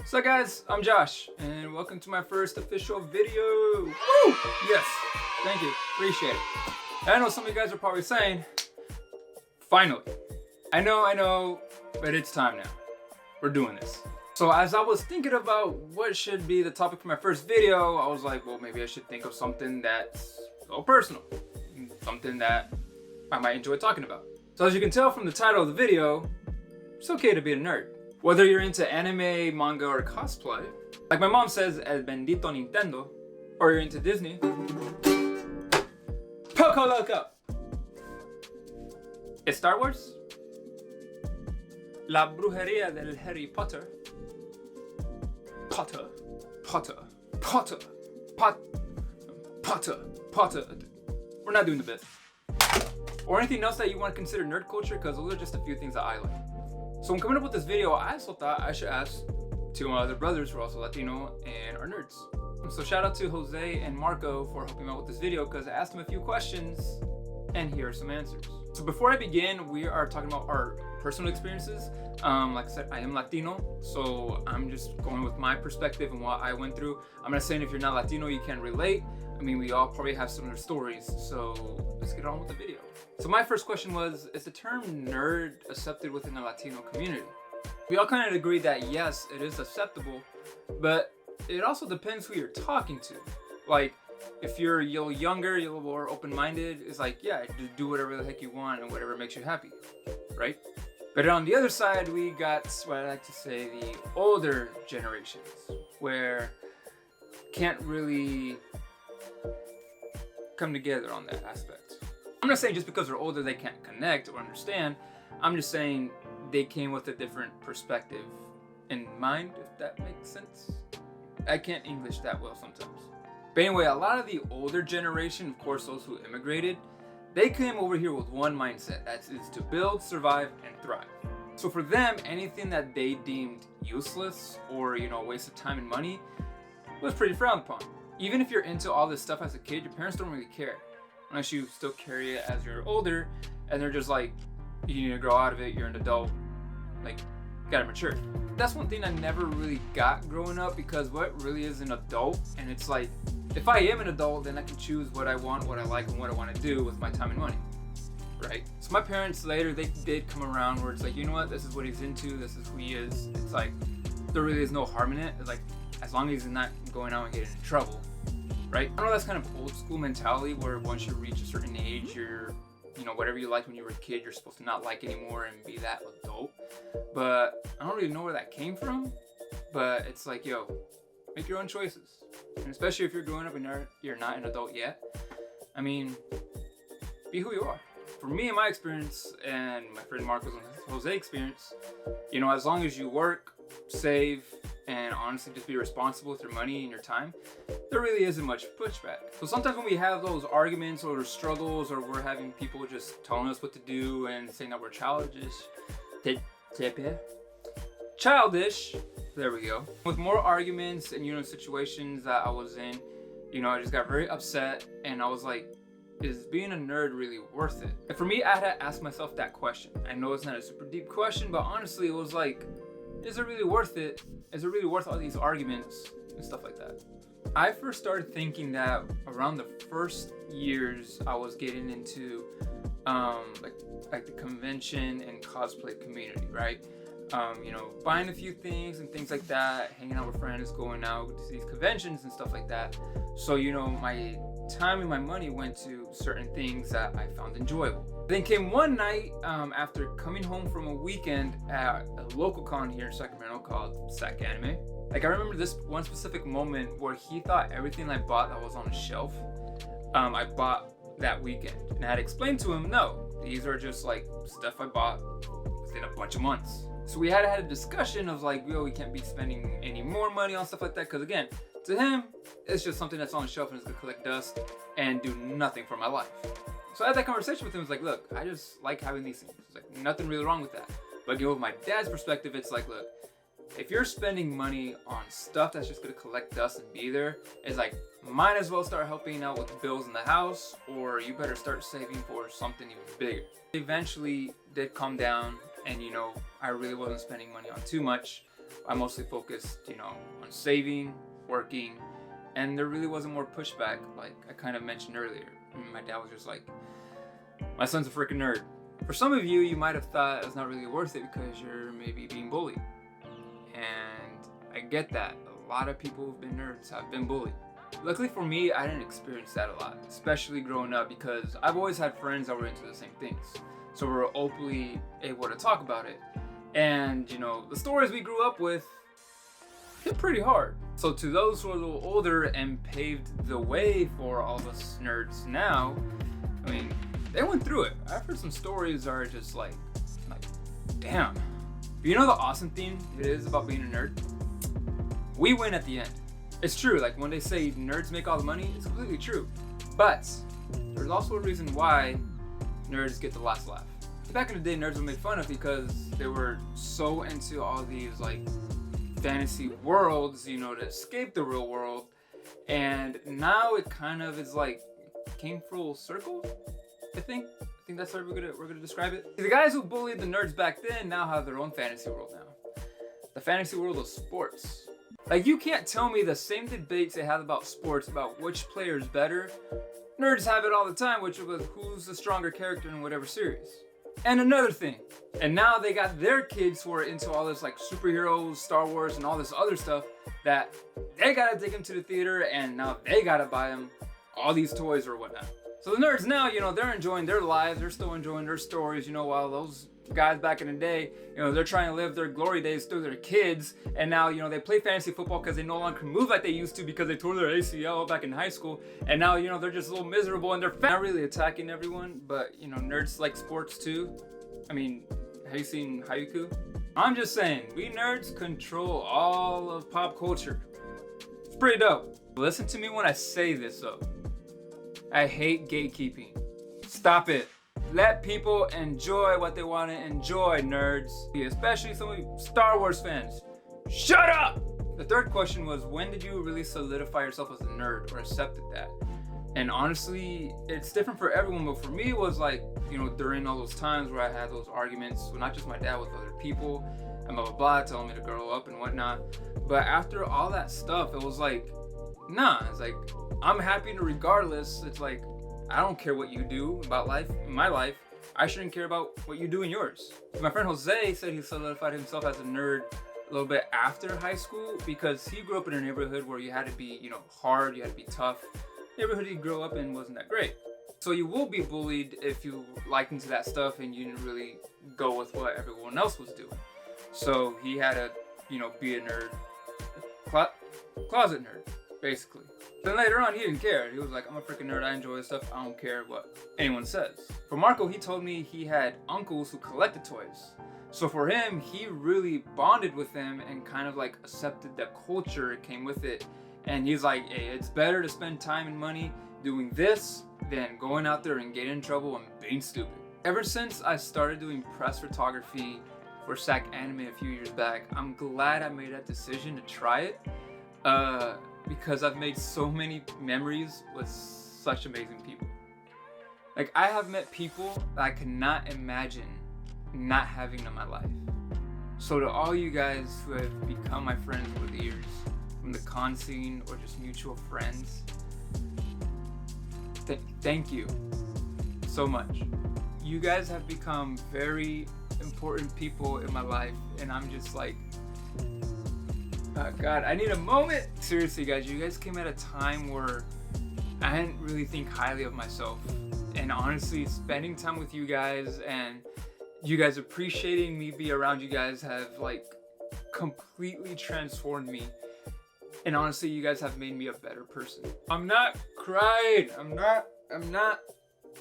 So guys, I'm Josh, and welcome to my first official video. Woo! Yes, thank you, appreciate it. And I know some of you guys are probably saying, finally. I know, but it's time now. We're doing this. So as I was thinking about what should be the topic for my first video, I was like, well, maybe I should think of something that's a little personal. Something that I might enjoy talking about. So as you can tell from the title of the video, it's okay to be a nerd. Whether you're into anime, manga, or cosplay, like my mom says, El Bendito Nintendo, or you're into Disney, Poco Loco. It's Star Wars, La Brujería del Harry Potter, Potter. We're not doing the bit. Or anything else that you want to consider nerd culture, because those are just a few things that I like. So when coming up with this video, I also thought I should ask two of my other brothers who are also Latino and are nerds. So shout out to Jose and Marco for helping me out with this video, because I asked them a few questions and here are some answers. So before I begin, we are talking about our personal experiences. Like I said, I am Latino, so I'm just going with my perspective and what I went through. I'm not saying if you're not Latino, you can't relate. I mean, we all probably have similar stories, so let's get on with the video. So my first question was, is the term nerd accepted within the Latino community? We all kind of agree that yes, it is acceptable, but it also depends who you're talking to. Like, if you're a little younger, you're a little more open-minded, it's like, yeah, just do whatever the heck you want and whatever makes you happy, right? But on the other side, we got what I like to say, the older generations, where can't really come together on that aspect. I'm not saying just because they're older they can't connect or understand. I'm just saying they came with a different perspective in mind, if that makes sense. I can't English that well sometimes. But anyway, a lot of the older generation, of course those who immigrated, they came over here with one mindset, that is to build, survive, and thrive. So for them, anything that they deemed useless or, a waste of time and money was pretty frowned upon. Even if you're into all this stuff as a kid, your parents don't really care. Unless you still carry it as you're older, and they're just like, you need to grow out of it, you're an adult, like, you gotta mature. That's one thing I never really got growing up, because what really is an adult? And it's like, if I am an adult, then I can choose what I want, what I like, and what I want to do with my time and money, right? So my parents later, they did come around where it's like, you know what, this is what he's into, this is who he is. It's like, there really is no harm in it. It's like, as long as he's not going out and getting in trouble, right? I know that's kind of old school mentality, where once you reach a certain age, you're, whatever you liked when you were a kid, you're supposed to not like anymore and be that adult. But I don't really know where that came from. But it's like, yo, make your own choices. And especially if you're growing up and you're not an adult yet. I mean, be who you are. For me, in my experience, and my friend Marco's and Jose experience, as long as you work, save, and honestly just be responsible with your money and your time, there really isn't much pushback. So sometimes when we have those arguments or struggles, or we're having people just telling us what to do and saying that we're childish, there we go. With more arguments and situations that I was in, I just got very upset, and I was like, is being a nerd really worth it? And for me, I had to ask myself that question. I know it's not a super deep question, but honestly, it was like, is it really worth it? Is it really worth all these arguments and stuff like that? I first started thinking that around the first years I was getting into like the convention and cosplay community, right? Buying a few things and things like that, hanging out with friends, going out to these conventions and stuff like that. So, my time and my money went to certain things that I found enjoyable. Then came one night after coming home from a weekend at a local con here in Sacramento called Sac Anime. Like, I remember this one specific moment where he thought everything I bought that was on a shelf, I bought that weekend. And I had explained to him, no, these are just like stuff I bought within a bunch of months. So we had a discussion of like, we can't be spending any more money on stuff like that, because again, to him, it's just something that's on the shelf and it's gonna collect dust and do nothing for my life. So I had that conversation with him. It's like, look, I just like having these things. It's like, nothing really wrong with that. But with my dad's perspective, it's like, look, if you're spending money on stuff that's just gonna collect dust and be there, it's like, might as well start helping out with bills in the house, or you better start saving for something even bigger. Eventually did calm down, and I really wasn't spending money on too much. I mostly focused, on saving, working, and there really wasn't more pushback, like I kind of mentioned earlier. My dad was just like, my son's a freaking nerd. For some of you, you might have thought it's not really worth it because you're maybe being bullied. And I get that. A lot of people who've been nerds have been bullied. Luckily for me, I didn't experience that a lot, especially growing up, because I've always had friends that were into the same things. So we were openly able to talk about it. And, the stories we grew up with hit pretty hard. So to those who are a little older and paved the way for all of us nerds now, I mean, they went through it. I've heard some stories that are just like, damn. But you know the awesome thing it is about being a nerd? We win at the end. It's true, like when they say nerds make all the money, it's completely true. But there's also a reason why nerds get the last laugh. Back in the day, nerds were made fun of because they were so into all these like fantasy worlds, to escape the real world. And now it kind of is like came full circle, I think that's how we're gonna describe it. The guys who bullied the nerds back then now have their own fantasy world now. The fantasy world of sports. Like, you can't tell me the same debates they have about sports, about which player is better. Nerds have it all the time, which was who's the stronger character in whatever series. And another thing, and now they got their kids who are into all this like superheroes, Star Wars, and all this other stuff that they gotta take them to the theater, and now they gotta buy them all these toys or whatnot. So the nerds now, they're enjoying their lives, they're still enjoying their stories, while those guys back in the day, they're trying to live their glory days through their kids, and now, they play fantasy football because they no longer can move like they used to because they tore their ACL back in high school, and now, they're just a little miserable and they're not really attacking everyone, but, nerds like sports too. I mean, have you seen Haiku? I'm just saying, we nerds control all of pop culture. It's pretty dope. Listen to me when I say this though. I hate gatekeeping. Stop it. Let people enjoy what they want to enjoy, nerds. Especially some of you Star Wars fans. Shut up! The third question was, when did you really solidify yourself as a nerd or accepted that? And honestly, it's different for everyone, but for me it was like, during all those times where I had those arguments, well, not just my dad, with other people, and blah, blah, blah, telling me to grow up and whatnot. But after all that stuff, it was like, nah, it's like, I'm happy to regardless. It's like, I don't care what you do about life, in my life. I shouldn't care about what you do in yours. My friend Jose said he solidified himself as a nerd a little bit after high school because he grew up in a neighborhood where you had to be, hard, you had to be tough. The neighborhood he grew up in wasn't that great. So you will be bullied if you liked into that stuff and you didn't really go with what everyone else was doing. So he had to, be a nerd, closet nerd, basically. Then later on, he didn't care. He was like, I'm a freaking nerd, I enjoy this stuff, I don't care what anyone says. For Marco, he told me he had uncles who collected toys. So for him, he really bonded with them and kind of like accepted the culture that came with it. And he's like, hey, it's better to spend time and money doing this than going out there and getting in trouble and being stupid. Ever since I started doing press photography for SAC Anime a few years back, I'm glad I made that decision to try it. Because I've made so many memories with such amazing people. Like, I have met people that I cannot imagine not having in my life. So to all you guys who have become my friends over the years, from the con scene or just mutual friends, thank you so much. You guys have become very important people in my life, and I'm just like, oh God, I need a moment. Seriously, guys, you guys came at a time where I didn't really think highly of myself. And honestly, spending time with you guys and you guys appreciating me be around you guys have like completely transformed me. And honestly, you guys have made me a better person. I'm not crying. I'm not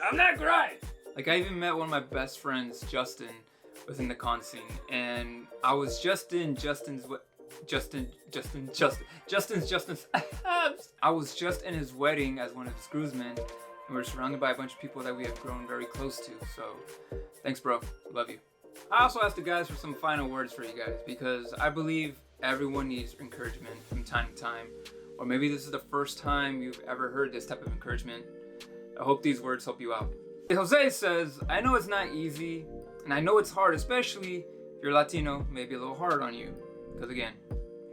crying. Like, I even met one of my best friends, Justin, within the con scene. And I was just in Justin's I was just in his wedding as one of his groomsmen, and we're surrounded by a bunch of people that we have grown very close to. So thanks, bro. Love you. I also asked the guys for some final words for you guys because I believe everyone needs encouragement from time to time, or maybe this is the first time you've ever heard this type of encouragement. I hope these words help you out. Jose says, I know it's not easy, and I know it's hard, especially if you're Latino, maybe a little hard on you. because again,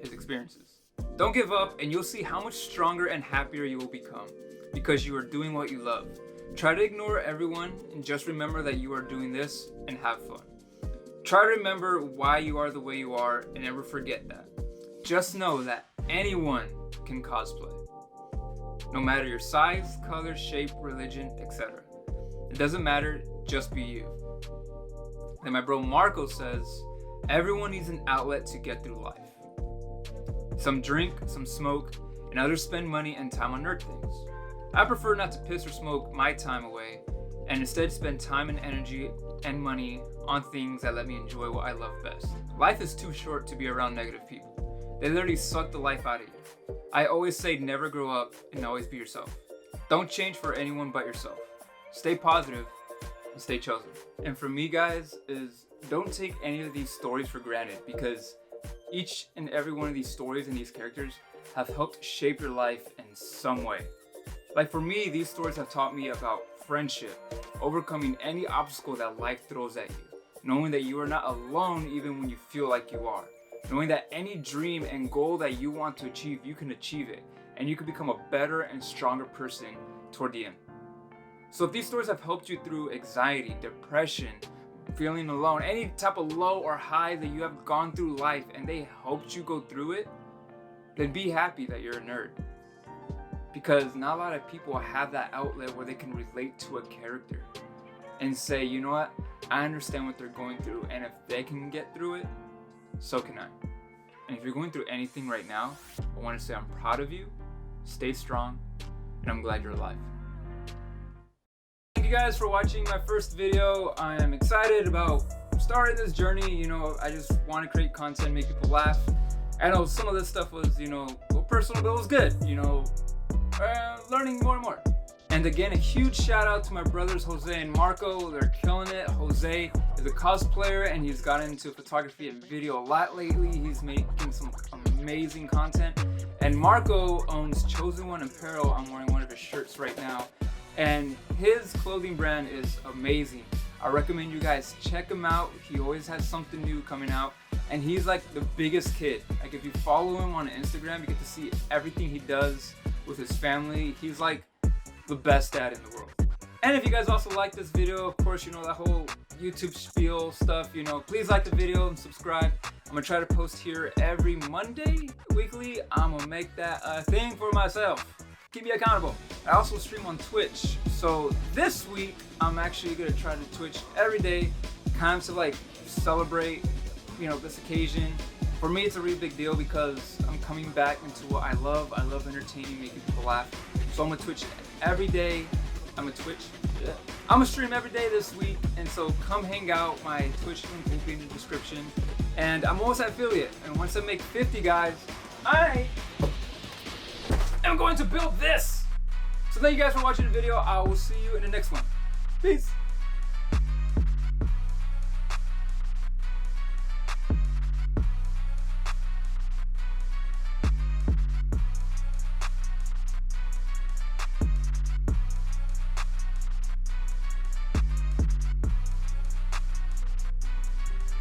his experiences. Don't give up, and you'll see how much stronger and happier you will become because you are doing what you love. Try to ignore everyone and just remember that you are doing this and have fun. Try to remember why you are the way you are and never forget that. Just know that anyone can cosplay. No matter your size, color, shape, religion, etc. It doesn't matter, just be you. Then my bro Marco says, everyone needs an outlet to get through life. Some drink, some smoke, and others spend money and time on nerd things. I prefer not to piss or smoke my time away and instead spend time and energy and money on things that let me enjoy what I love best. Life is too short to be around negative people. They literally suck the life out of you. I always say never grow up and always be yourself. Don't change for anyone but yourself. Stay positive and stay chosen. And for me, guys, is don't take any of these stories for granted, because each and every one of these stories and these characters have helped shape your life in some way. Like for me, these stories have taught me about friendship, overcoming any obstacle that life throws at you, knowing that you are not alone even when you feel like you are, knowing that any dream and goal that you want to achieve, you can achieve it, and you can become a better and stronger person toward the end. So if these stories have helped you through anxiety, depression, feeling alone, any type of low or high that you have gone through life and they helped you go through it, then be happy that you're a nerd. Because not a lot of people have that outlet where they can relate to a character and say, you know what, I understand what they're going through, and if they can get through it, so can I. And if you're going through anything right now, I want to say I'm proud of you, stay strong, and I'm glad you're alive. Thank you guys for watching my first video. I am excited about starting this journey. You know, I just want to create content, make people laugh. I know some of this stuff was, a little personal, but it was good, learning more and more. And again, a huge shout out to my brothers Jose and Marco. They're killing it. Jose is a cosplayer and he's gotten into photography and video a lot lately. He's making some amazing content. And Marco owns Chosen One Apparel. I'm wearing one of his shirts right now. And his clothing brand is amazing. I recommend you guys check him out. He always has something new coming out. And he's like the biggest kid. Like if you follow him on Instagram, you get to see everything he does with his family. He's like the best dad in the world. And if you guys also like this video, of course, that whole YouTube spiel stuff, please like the video and subscribe. I'm gonna try to post here every Monday, weekly. I'm gonna make that a thing for myself. Keep me accountable. I also stream on Twitch. So this week, I'm actually gonna try to Twitch every day, kind of to like celebrate, this occasion. For me, it's a really big deal because I'm coming back into what I love. I love entertaining, making people laugh. So I'm gonna Twitch every day. I'm gonna stream every day this week, and so come hang out. My Twitch link will be in the description. And I'm almost at affiliate, and once I make 50, guys, I am going to build this. So thank you guys for watching the video. I will see you in the next one. Peace.